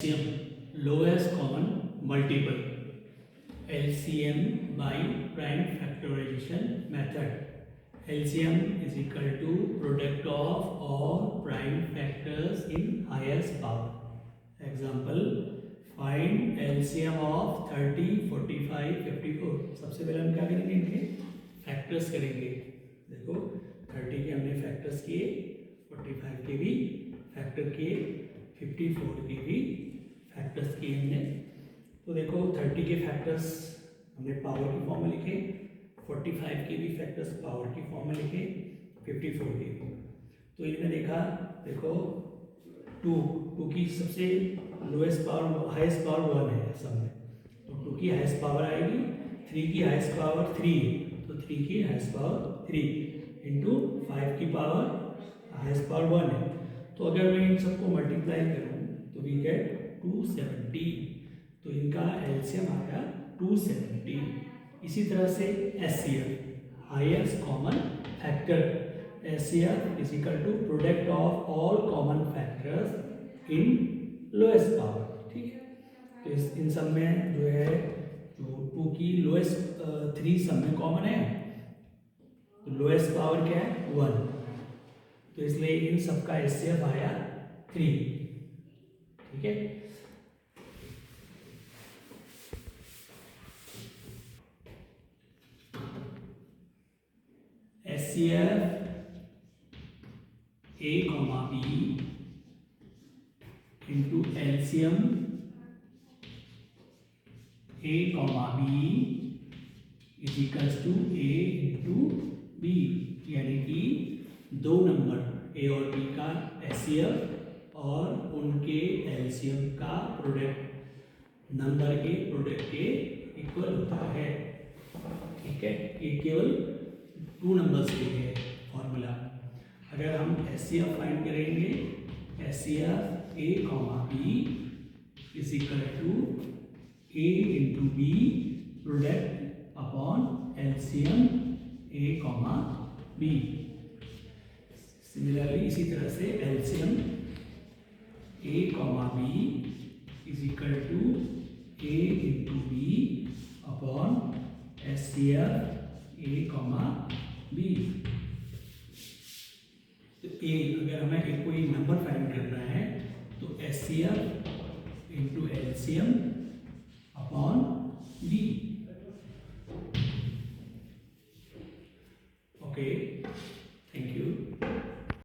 LCM lowest common multiple LCM by prime factorization method. LCM is equal to product of all prime factors in highest power. Example, find LCM of 30, 45, 54. सबसे पहले हम क्या करेंगे, इनके factors करेंगे. देखो 30 के हमने फैक्टर्स किए, 45 के भी फैक्टर किए, 54 के भी फैक्टर्स किए हमने. तो देखो 30 के फैक्टर्स हमने पावर की फॉर्म में लिखे, 45 के भी फैक्टर्स पावर की फॉर्म में लिखे, 54 के भी. तो इनमें देखो 2 की सबसे लोएस्ट पावर हाईएस्ट पावर 1 है सब में, तो 2 की हाईएस्ट पावर आएगी, 3 की हाईएस्ट पावर 3 है, तो 3 की हाईएस्ट पावर 3 इंटू 5 की पावर हाईएस्ट पावर 1 है. तो अगर मैं इन सबको मल्टीप्लाई करूँ तो वी गेट 270. तो इनका एलसीएम आएगा 270. इसी तरह से HCF highest common factor. HCF is equal to product of all common factors in lowest power. ठीक है, तो इन सब में जो है जो 2 की लोएस्ट 3 सब में कॉमन है, तो लोएस्ट पावर क्या है 1, तो इसलिए इन सब का एचसीएफ आया 3. ठीक है, HCF A comma B into LCM A comma B is equals to A into B. यानी कि दो नंबर ए और बी का एचसीएफ और उनके एलसीएम का प्रोडक्ट नंबर के प्रोडक्ट के इक्वल होता है. ठीक है, ये केवल 2 नंबर्स के लिए फॉर्मूला. अगर हम एचसीएफ फाइंड करेंगे, HCF A comma B is equal to A into B product upon LCM A comma B. Similarly इसी तरह से LCM A comma B is equal to A into B upon HCF A comma B. तो A अगर हमें कोई number find करना है तो एचसीएफ इंटू एलसीएम